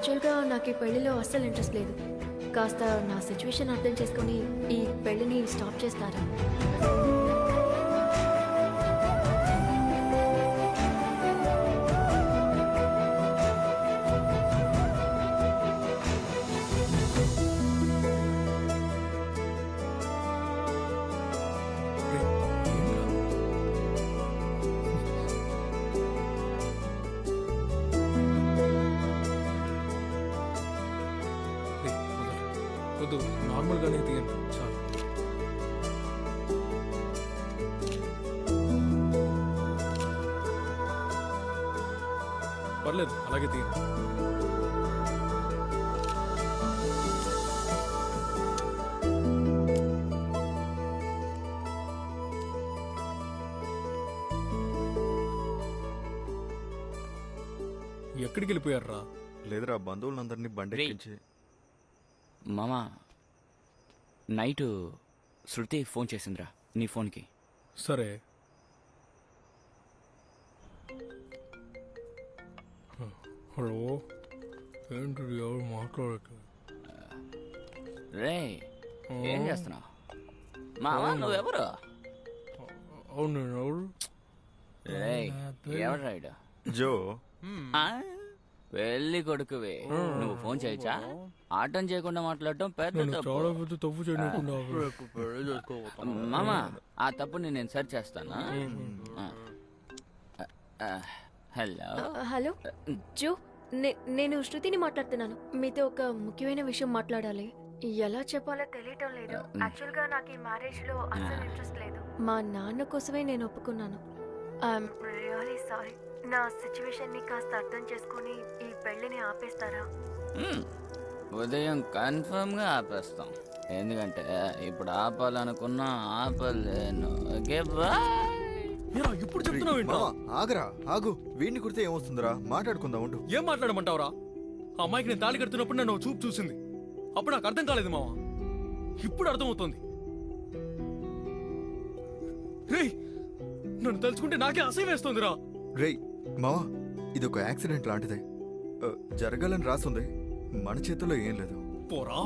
యాక్చువల్గా నాకు ఈ పెళ్లిలో అస్సలు ఇంట్రెస్ట్ లేదు. కాస్త నా సిచ్యువేషన్ అర్థం చేసుకొని ఈ పెళ్లిని స్టాప్ చేస్తారా? వద్దు, నార్మల్గానే తీయండి చాలు. పర్లేదు, అలాగే తీయండి. ఎక్కడికి వెళ్ళిపోయారా? లేదురా, బంధువులందరినీ బండెక్కించి. మామా, నైటు శృతి ఫోన్ చేసిందిరా నీ ఫోన్కి. సరే, హలో, ఏంటి ఎవరు మాట్లాడట్లేదు? రే, ఏం చేస్తున్నావు మామా? నువ్వెవరు? అవును, నేను ఎవరు? రే, ఎవరు రైడు? జో, పెళ్లి కొడుకువే, నువ్వు ఫోన్ చేయొచ్చా? ఆటం చేయకుండా మాట్లాడటం పెద్ద నేను తప్పు. చాలా పెద్ద తప్పు చేయకుండా. మామా, ఆ తప్పుని నేను సెర్చ్ చేస్తాను. హలో హలో జో, నేను శృతిని మాట్లాడుతున్నాను. మీతో ఒక ముఖ్యమైన విషయం మాట్లాడాలి. ఎలా చెప్పాలో తెలియటం లేదు. యాక్చువల్గా నాకు ఈ మ్యారేజ్ లో అసలు ఇంట్రెస్ట్ లేదు. మా నాన్న కోసమే నేను ఒప్పుకున్నాను. I'm really sorry. నా సిచ్యువేషన్ ని కాస్త అర్థం చేసుకుని ఈ పెళ్లిని ఆపేస్తారా? ఉదయం కన్ఫర్మ్ గా ఆపేస్తాం. ఎందుకంటే ఇప్పుడు ఆపాలనుకున్నా ఆపలేను. Okay, bye. ఇప్పుడు చెప్తున్నావు ఏంటో? ఆగరా, ఆగు. వీడిని కుడితే ఏమొస్తుందిరా, మాట్లాడుకుందాం ఉండు. ఏం మాట్లాడమంటావురా? ఆ అమ్మాయికి నేను తాళి కడుతున్నప్పుడు నన్ను చూపు చూసింది. అప్పుడు నాకు అర్థం కాలేదు మావా, ఇప్పుడు అర్థమవుతోంది. రేయ్, నన్ను తలుచుకుంటే నాకే అసహ్యం వేస్తోందిరా. రేయ్ మావా, ఇది ఒక యాక్సిడెంట్ లాంటిదే. జరగాలని రాసుంది, మన చేతుల్లో ఏం లేదు. పోరా,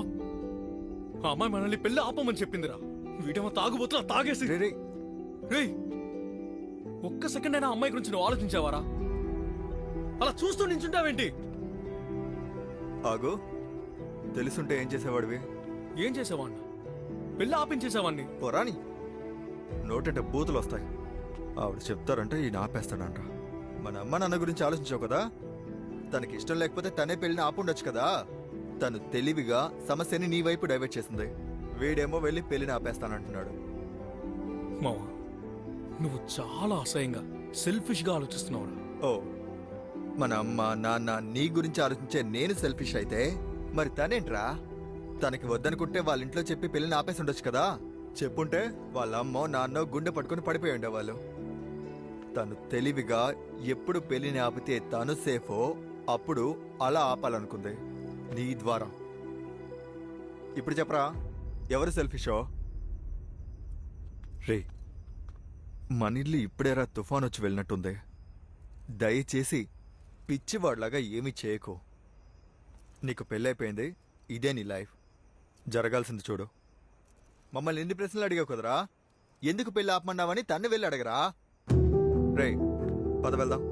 ఆ అమ్మాయి మనల్ని పెళ్లి ఆపమని చెప్పిందిరా. వీడేమో తాగుబోతులా తాగేసి. రే రే, రేయ్, ఒక్క సెకండ్ అయినా అమ్మాయి గురించి నువ్వు ఆలోచించావారా? అలా చూస్తూ నించుంటావేంటి? ఆగు. తెలుసుంటే ఏం చేసేవాడివి? ఏం చేసేవాడిని? పెళ్లి ఆపించేసేవాడిని. పోరాని, నోటంటే బూతులు వస్తాయి. ఆవిడ చెప్తారంటే ఈయన ఆపేస్తాడంట. మన అమ్మ నాన్న గురించి ఆలోచించావు కదా. తనకి ఇష్టం లేకపోతే తనే పెళ్లిని ఆపుండొచ్చు కదా. తను తెలివిగా సమస్యని నీ వైపు డైవర్ట్ చేసింది. వీడేమో వెళ్ళి పెళ్లిని ఆపేస్తానంటున్నాడు. మావా, నువ్వు చాలా అసహ్యంగా సెల్ఫిష్ గా ఆలోచిస్తున్నావురా. ఓ, మన అమ్మ నాన్న నీ గురించి ఆలోచించే నేను సెల్ఫిష్ అయితే మరి తనేంట్రా? తనకి వద్దనుకుంటే వాళ్ళ ఇంట్లో చెప్పి పెళ్లిని ఆపేసి ఉండొచ్చు కదా. చెప్పుంటే వాళ్ళ అమ్మో నాన్నో గుండె పట్టుకుని పడిపోయి ఉండేవాళ్ళు. తను తెలివిగా ఎప్పుడు పెళ్లిని ఆపితే తను సేఫో అప్పుడు అలా ఆపాలనుకుంది నీ ద్వారా. ఇప్పుడు చెప్పరా, ఎవరు సెల్ఫిషో? రే, మనిల్లు ఇప్పుడేరా తుఫాన్ వచ్చి వెళ్ళినట్టుంది. దయచేసి పిచ్చివాడ్లాగా ఏమీ చేయకు. నీకు పెళ్ళైపోయింది, ఇదే నీ లైఫ్. జరగాల్సింది చూడు. మమ్మల్ని ఎన్ని ప్రశ్నలు అడిగావు కదరా. ఎందుకు పెళ్ళి ఆపమన్నావని తన్ని వెళ్ళి అడగరా. రే, పద వెళ్దాం.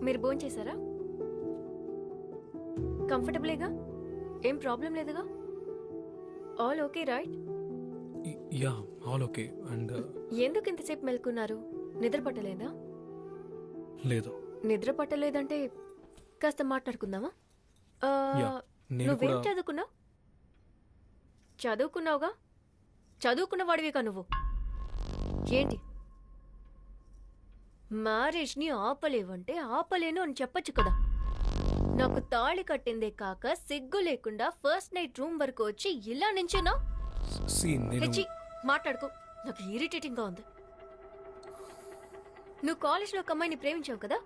మీరు భోంచేశారా? కంఫర్టబుల్గా? ఏం ప్రాబ్లం లేదుగా? All okay right? Yeah, all okay. And ఎందుకు ఇంతసేపు మెలుకున్నారు? నిద్ర పట్టలేదా? లేదు. నిద్ర పట్టలేదంటే కాస్త మాట్లాడుకుందామా? Yeah, నేను నువ్వేం కూడా- చదువుకున్నావు? చదువుకున్నావుగా? చదువుకున్న వాడివిగా నువ్వు. ఏంటి మ్యారేజ్ని ఆపలేవంటే ఆపలేను అని చెప్పొచ్చు కదా. నాకు తాళి కట్టిందే కాక సిగ్గు లేకుండా ఫస్ట్ నైట్ రూమ్ వరకు వచ్చి ఇలా నించున్నా. హెచ్చి మాట్లాడుకో, నాకు ఇరిటేటింగ్ గా ఉంది. నువ్వు కాలేజ్లో ఒక అమ్మాయిని ప్రేమించావు కదా,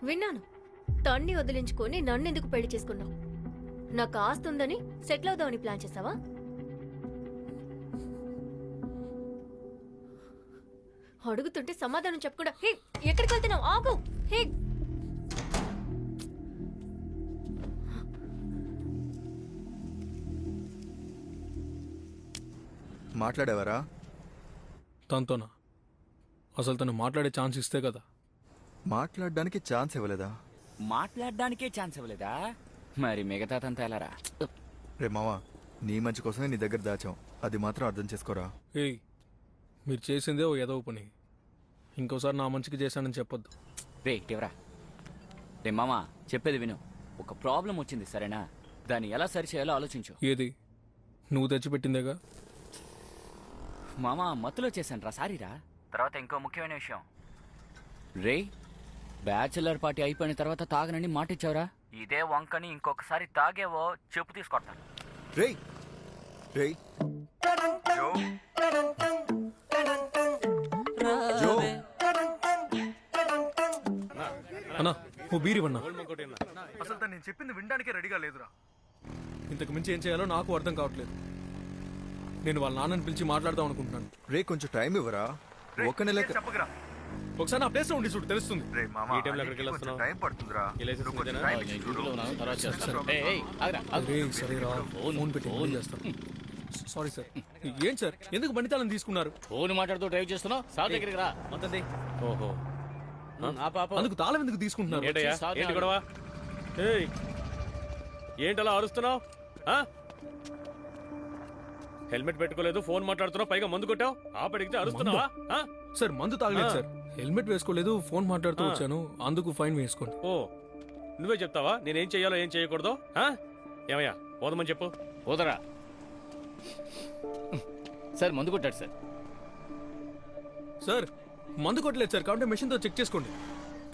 విన్నాను. తన్ని వదిలించుకొని నన్నెందుకు పెళ్లి చేసుకున్నావు? నాకు ఆస్తి ఉందని సెటిల్ అవుదామని ప్లాన్ చేసావా? అడుగుతుంటే సమాధానం చెప్పకుండా హే ఎక్కడికి వెళ్తున్నావు? ఆగు. హే మాట్లాడేవారా? తనతోనా? అసలు తను మాట్లాడే ఛాన్స్ ఇస్తే కదా. మాట్లాడడానికి ఛాన్స్ ఇవ్వలేదా? మాట్లాడడానికే ఛాన్స్ ఇవ్వలేదా? మరి మిగతా తంతా ఎలారా? రే మావా, నీ మంచి కోసమే నీ దగ్గర దాచాం, అది మాత్రం అర్థం చేసుకోరా. ఏయ్, మీరు చేసిందే ఓ ఎదవ పని. ఇంకోసారి నా మంచికి చేశానని చెప్పొద్దు. రే ఎవరా? రే మామా, చెప్పేది విను. ఒక ప్రాబ్లం వచ్చింది సరేనా? దాన్ని ఎలా సరి చేయాలో ఆలోచించు. ఏది? నువ్వు తెచ్చిపెట్టిందేగా. మామా మత్తులో చేశాను రా, సారీరా. తర్వాత ఇంకో ముఖ్యమైన విషయం రే, బ్యాచులర్ పార్టీ అయిపోయిన తర్వాత తాగనని మాటిచ్చావురా. ఇదే వంకని ఇంకొకసారి తాగేవో చెప్పు తీసుకొడతాను. రేయ్ రేయ్ జో. జో. అన్నా ఓ బీరివన్నా. అసలు తను నేను చెప్పింది వినడానికి రెడీగా లేదురా. ఇంతకు మించి ఏం చేయాలో నాకు అర్థం కావట్లేదు. నేను వాళ్ళ నాన్నని పిలిచి మాట్లాడదాం అనుకుంటున్నాను. రే కొంచెం టైం ఇవ్వరా. ఒక్క నెల ఒకసారి నా ప్లేస్ లో ఉండి చూడు, తెలుస్తుంది. రే మామా, ఈ టైంలో ఎక్కడికి కొంచెం వెళ్తున్నావు? టైం పడుతుందిరా. ఈ లైసెన్స్ నువ్వు కొంచెం ఇదేనా? టైం ఇచ్చి చూడు. అరే సరేరా, ఫోన్ పెట్టి ఫోన్ చేస్తాను. Sorry sir. ఏం సార్, ఎందుకు బండితాలను తీసుకున్నారు? ఫోన్ మాట్లాడుతూ డ్రైవ్ చేస్తున్నావు. సార్ దగ్గరికి రా. ఓహో, నా పాప అందుకు తాళం ఎందుకు తీసుకుంటున్నారు? ఏంటయ్యా? ఏంటి గొడవ? ఏయ్, ఏంటలా అరుస్తున్నావు? హెల్మెట్ పెట్టుకోలేదు, ఫోన్ మాట్లాడుతున్నావు, పైగా మందు కొట్టావు. ఆపడిగితే అరుస్తున్నావా? సార్ మందు తాగలేదు సార్, హెల్మెట్ వేసుకోలేదు, ఫోన్ మాట్లాడుతూ వచ్చాను, అందుకు ఫైన్ వేసుకోండి. ఓ, నువ్వే చెప్తావా నేనేం చెయ్యాలో ఏం చేయకూడదు? ఏమయ్యా, పోదమని చెప్పు. పోదరా. సార్ మందు కొట్టాడు సార్. సార్ మందు కొట్టలేదు సార్, కాబట్టి మెషిన్ తో చెక్ చేసుకోండి.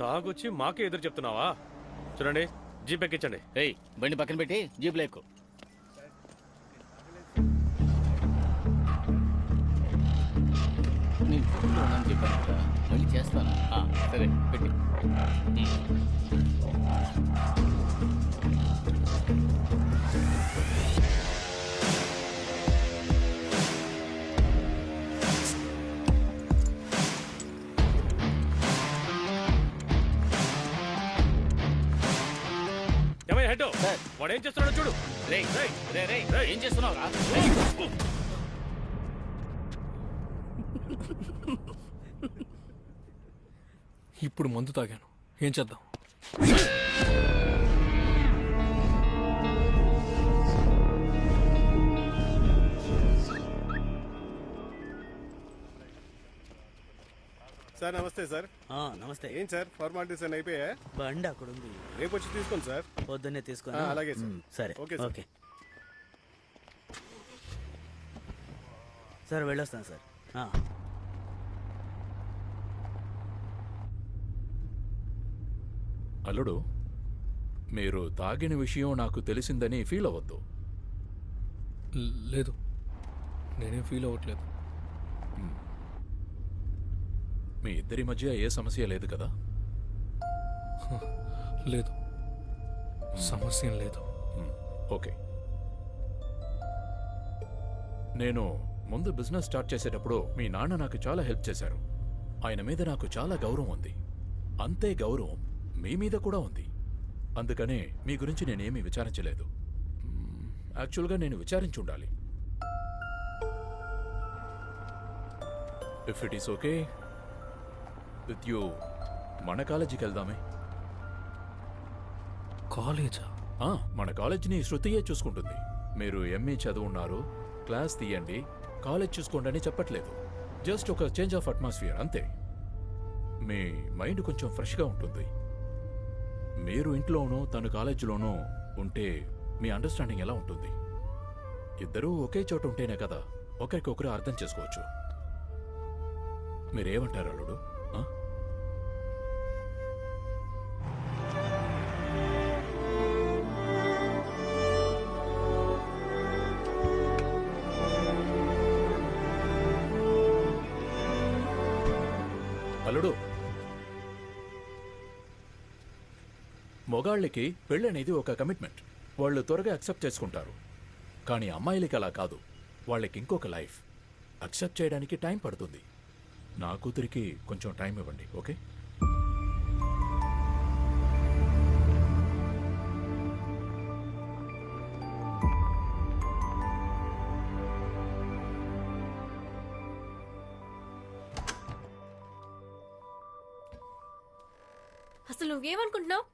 తాగొచ్చి మాకే ఎదురు చెప్తున్నావా? చూడండి, జీప్ ఎక్కించండి. ఏయ్, బండి పక్కన పెట్టి జీప్లో ఎక్కు. నేను ఫోన్లో ఉన్నాను చెప్పాను కదా, మళ్ళీ చేస్తాను. సరే పెట్టి. ఏమయ్యా హెడ్, వాడు ఏం చేస్తున్నాడో చూడు. రేయ్ రేయ్ రేయ్ రేయ్, ఏం చేస్తున్నావు రా? ఇప్పుడు మందు తాగాను, ఏం చేద్దాం? సార్ నమస్తే సార్. నమస్తే. ఏం సార్ ఫార్మాలిటీస్ అని అయిపోయా? బండి అక్కడ ఉంది, రేపు వచ్చి తీసుకోండి సార్. పొద్దున్నే తీసుకుని. అలాగే సార్. సరే ఓకే సార్. ఓకే సార్, వెళ్ళొస్తాను సార్. అల్లుడు, మీరు తాగిన విషయం నాకు తెలిసిందని ఫీల్ అవ్వద్దు. లేదు, నేనేం ఫీల్ అవ్వట్లేదు. మీ ఇద్దరి మధ్య ఏ సమస్య లేదు కదా? లేదు, సమస్య ఏం లేదు. ఓకే. నేను ముందు బిజినెస్ స్టార్ట్ చేసేటప్పుడు మీ నాన్న నాకు చాలా హెల్ప్ చేశారు. ఆయన మీద నాకు చాలా గౌరవం ఉంది. అంతే గౌరవం మీ మీద కూడా ఉంది. అందుకనే మీ గురించి నేనేమీ విచారించలేదు. యాక్చువల్గా నేను విచారించి ఉండాలి. If it is okay with you, మన కాలేజీకి వెళ్దామే. కాలేజా? మన కాలేజీని శృతియే చూసుకుంటుంది. మీరు ఎంఏ చదువున్నారు, క్లాస్ తీయండి, కాలేజ్ చూసుకోండి అని చెప్పట్లేదు. జస్ట్ ఒక చేంజ్ ఆఫ్ అట్మాస్ఫియర్ అంతే. మీ మైండ్ కొంచెం ఫ్రెష్గా ఉంటుంది. మీరు ఇంట్లోనూ తను కాలేజీలోనూ ఉంటే మీ అండర్స్టాండింగ్ ఎలా ఉంటుంది? ఇద్దరూ ఒకే చోట ఉంటేనే కదా ఒకరికొకరు అర్థం చేసుకోవచ్చు. మీరేమంటారు అల్లుడు? అల్లుడు, మొగాళ్ళకి పెళ్ళనేది ఒక కమిట్మెంట్. వాళ్ళు త్వరగా అక్సెప్ట్ చేసుకుంటారు. కానీ అమ్మాయిలకి అలా కాదు. వాళ్ళకి ఇంకొక లైఫ్. అక్సెప్ట్ చేయడానికి టైం పడుతుంది. నా కూతురికి కొంచెం టైం ఇవ్వండి, ఓకే? అసలు నువ్వేమనుకుంటున్నావు?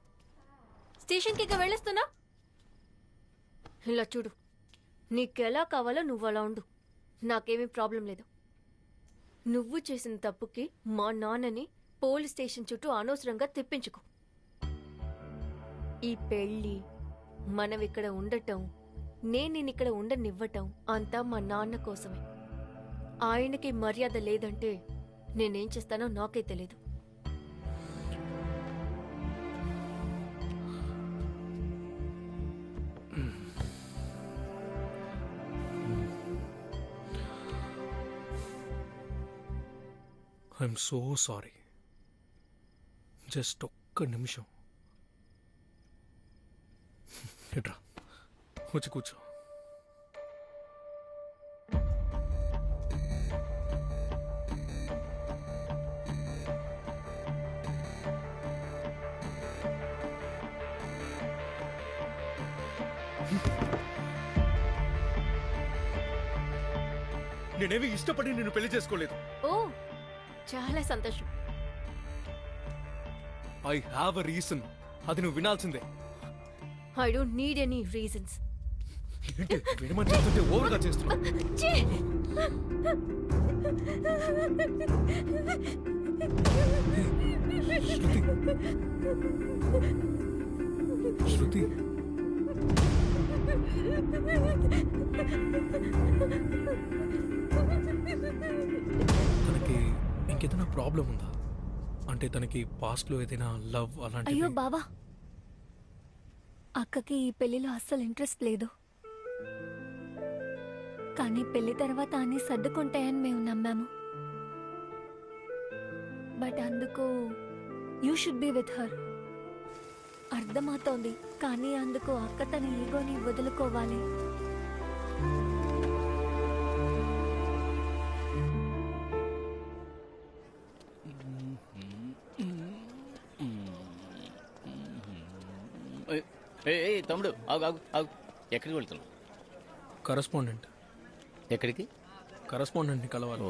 స్టేషన్కి ఇక వెళ్ళేస్తున్నా? ఇలా చూడు, నీకెలా కావాలో నువ్వు అలా ఉండు. నాకేమీ ప్రాబ్లం లేదు. నువ్వు చేసిన తప్పుకి మా నాన్నని పోలీస్ స్టేషన్ చుట్టూ అనవసరంగా తిప్పించుకో. ఈ పెళ్ళి, మనం ఇక్కడ ఉండటం, నేను ఇక్కడ ఉండనివ్వటం అంతా మా నాన్న కోసమే. ఆయనకి మర్యాద లేదంటే నేనేం చేస్తానో నాకే తెలీదు. I'm so sorry. జస్ట్ ఒక్క నిమిషం ఎట్రా వచ్చి కూర్చో. నేనేమి ఇష్టపడి నిన్ను పెళ్లి చేసుకోలేదు. ఓ, చాలా సంతోషం. I have a reason. అది నువ్వు వినాల్సిందే. I don't need any reasons. ఏంటి వినమని చెప్తుంటే ఓవర్గా చేస్తున్నావు? శృతి, తనకి ఇంకేదైనా ప్రాబ్లం ఉందా? అంటే తనకి పాస్ట్ లో ఏదైనా లవ్ అలాంటి? అయ్యో బావా, అక్కకి ఈ పెళ్లిలో అస్సలు ఇంట్రెస్ట్ లేదు. కానీ పెళ్లి తర్వాత అన్ని సర్దుకుంటాయని మేము నమ్మాము. బట్ అందుకు you should be with her. అర్థమవుతోంది, కానీ అందుకు అక్క తన ఈగోని వదులుకోవాలి. తమ్ముడు ఆగు ఆగు ఆగు. ఎక్కడికి వెళ్తున్నావు? కరెస్పాండెంట్. ఎక్కడికి? కరెస్పాండెంట్ని కలవాలి. ఓ,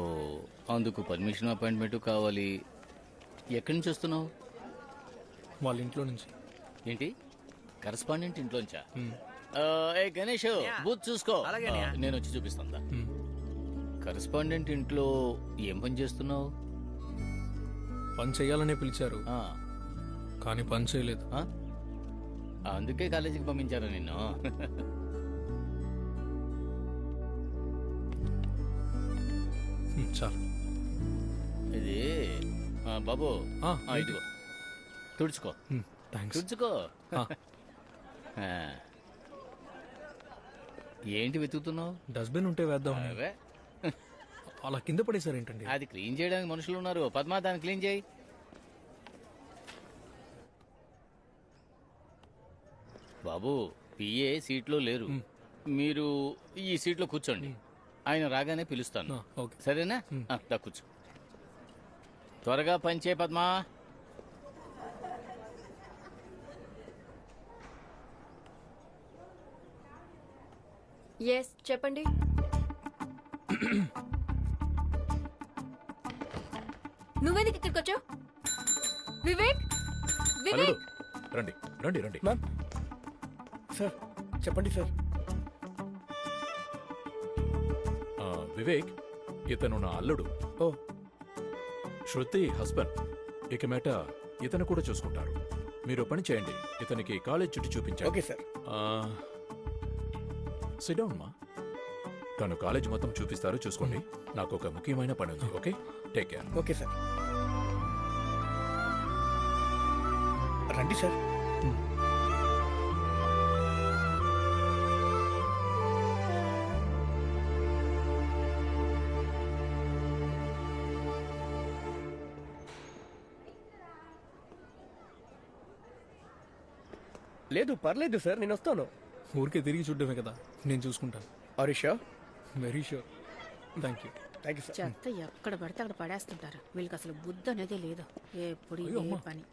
అందుకు పర్మిషన్ అపాయింట్మెంట్ కావాలి. ఎక్కడి నుంచి వస్తున్నావు? వాళ్ళ ఇంట్లో నుంచి. ఏంటి, కరెస్పాండెంట్ ఇంట్లోంచా? ఏ గణేష్, బూత్ చూసుకో. నేను వచ్చి చూపిస్తాను. కరెస్పాండెంట్ ఇంట్లో ఏం పని చేస్తున్నావు? పని చేయాలనే పిలిచారు, ఆ, కానీ పని చేయలేదు. ఆ? అందుకే కాలేజీకి పంపించారు నిన్ను. చాలు. ఇది బాబు, ఏంటి? ఇదిగో తుడుచుకో. థ్యాంక్స్. తుడుచుకో. ఆ. ఏంటి వెతుకుతున్నావు? డస్ట్బిన్ ఉంటే వేద్దాం. అవే. అలా కింద పడేసారు ఏంటండి? అది క్లీన్ చేయడానికి మనుషులు ఉన్నారు. పద్మా, దాన్ని క్లీన్ చేయి. బాబు, పిఏ సీట్లో లేరు. మీరు ఈ సీట్లో కూర్చోండి. ఆయన రాగానే పిలుస్తాను. ఓకే. సరేనా? దా కూర్చో. త్వరగా పనిచే పద్మా. ఎస్, చెప్పండి. నువ్వెందుకు ఇక్కడికి వచ్చావు? వివేక్, అల్లుడు, వివేక్. రండి రండి రండి. మ్యామ్, సార్ చెప్పండి సార్. వివేక్, ఇతను నా అల్లుడు. ఓ, శృతి హస్బెండ్. ఇక మేట ఇతను కూడా చూసుకుంటారు. మీరు పని చేయండి, ఇతనికి కాలేజ్ చుట్టూ చూపించండి. Okay sir. సిడౌన్ మా. తను కాలేజ్ మొత్తం చూపిస్తారు, చూసుకోండి. నాకు ఒక ముఖ్యమైన పని ఉంది. Okay, take care. Okay sir. రండి సార్. లేదు పర్లేదు సార్ నేను వస్తాను. ఊరికే తిరిగి చూడడమే కదా, నేను చూసుకుంటాను. Harisha very sure. Thank you. Thank you sir. చెత్త ఎక్కడ పడితే అక్కడ పడేస్తుంటారు. వీళ్ళకి అసలు బుద్ధి అనేదే లేదు. ఎప్పుడు అయ్యో ఇదే అమ్మా. పని.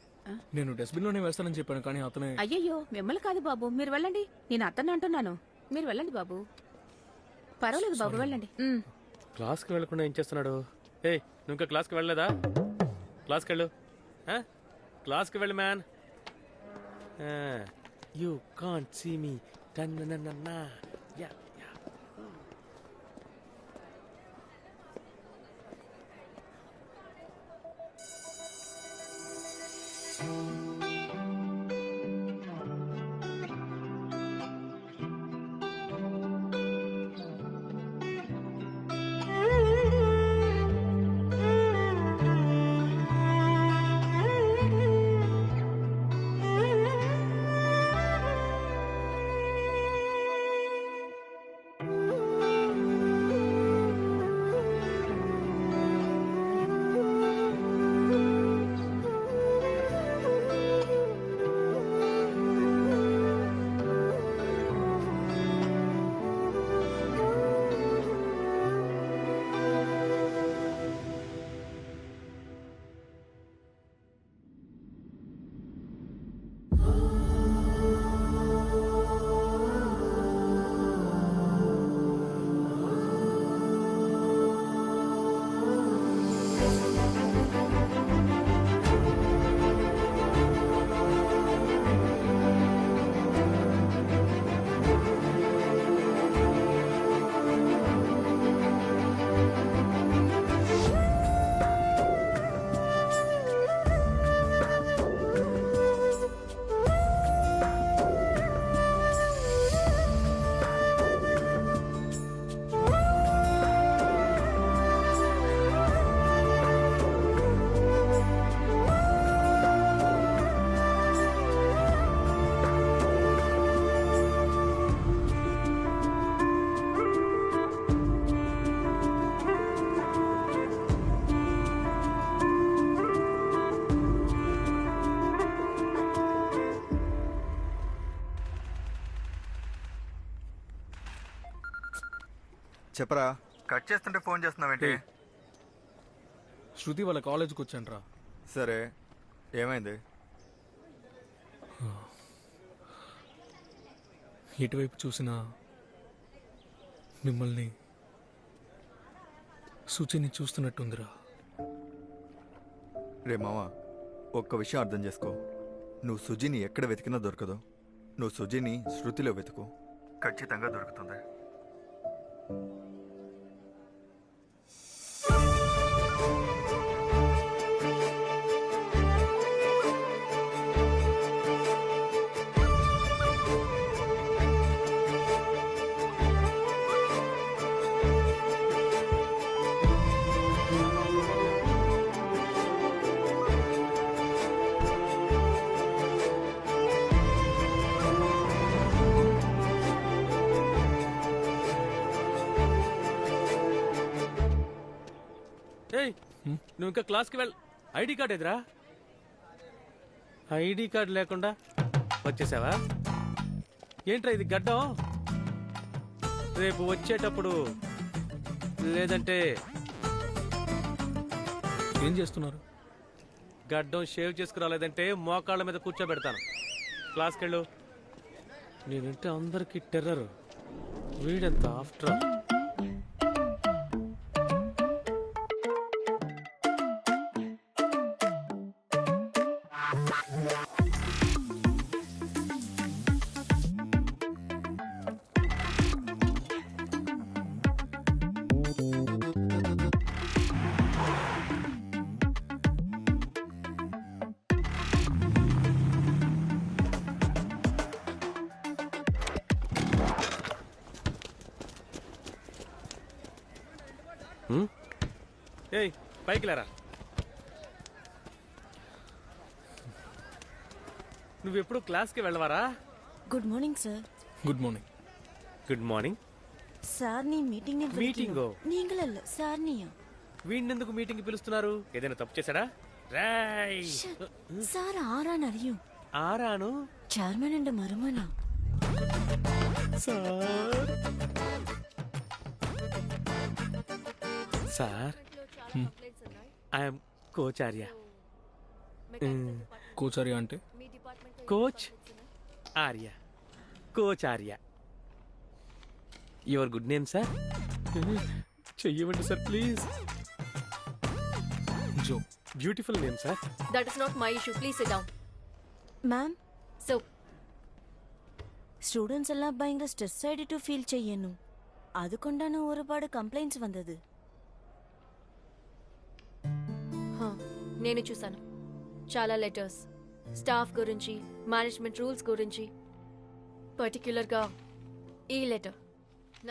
నేను డస్ట్బిన్లోనే వేస్తానని చెప్పాను, కానీ అతనే. అయ్యయ్యో మిమ్మల్ని కాదు బాబు, మీరు వెళ్ళండి. నేను అతన్ని అంటున్నాను, మీరు వెళ్ళండి బాబు. పర్వాలేదు బాబు, వెళ్ళండి. క్లాస్కి వెళ్ళకుండా ఏం చేస్తున్నాడు? ఏయ్ నువ్వు ఇంకా క్లాస్కి వెళ్ళలేదా? క్లాస్కి వెళ్ళు. క్లాస్కి వెళ్ళు man. You can't see me. Yeah yeah. చెప్పరా, కట్ చేస్తుంటే ఫోన్ చేస్తున్నావేంటి? శృతి వాళ్ళ కాలేజ్కి వచ్చాను రా. సరే, ఏమైంది? ఎటువైపు చూసినా మిమ్మల్ని, సూచిని చూస్తున్నట్టుందిరా. రే మామ, ఒక్క విషయం అర్థం చేసుకో. నువ్వు సుజిని ఎక్కడ వెతికినా దొరకదు. నువ్వు సుజిని శృతిలో వెతుకు, ఖచ్చితంగా దొరుకుతుంది. ఏయ్ నువ్వు ఇంకా క్లాస్కి వెళ్ళ. ఐడి కార్డ్ ఎదురా? ఐడి కార్డ్ లేకుండా వచ్చేసావా? ఏంట్రా ఇది గడ్డం? రేపు వచ్చేటప్పుడు లేదంటే ఏం చేస్తున్నారు? గడ్డం షేవ్ చేసుకురాలేదంటే మోకాళ్ళ మీద కూర్చోబెడతాను. క్లాస్కి వెళ్ళు. నేనంటే అందరికీ టెర్రర్. వీడెంత after all. ఏయ్ పైకి లేరా. నువ్వెప్పుడు క్లాస్కి వెళ్ళవారా? Good morning sir. Good morning. Good morning. Sir నీ మీటింగ్ మీటింగో? నీంగలల్ల సార్ నీయా. వీణెందుకు మీటింగ్ పిలుస్తున్నారు? ఏదైనా తప్పు చేశాడా? రాయ్ సార్ ఆరాన్ అరియు. ఆరాను చైర్మన్ అండ్ మరుమనా? Sir I'm coach Arya. కూచారి అంటే coach Arya. Coach Arya. Your good name sir? చెయ్యమండి సార్ ప్లీజ్. జో. Beautiful name sir. That is not my issue, please sit down. Ma'am, so students எல்லாம் பயங்கர ஸ்ட்ரெஸ் ஆயிட்டு ஃபீல் செய்யணும். அதுകൊണ്ടാണ് ഒരുപാട് కంప్లైంట్స్ വന്നത്. నేను చూసాను చాలా లెటర్స్, స్టాఫ్ గురించి, మేనేజ్మెంట్ రూల్స్ గురించి, పర్టిక్యులర్గా ఈ లెటర్.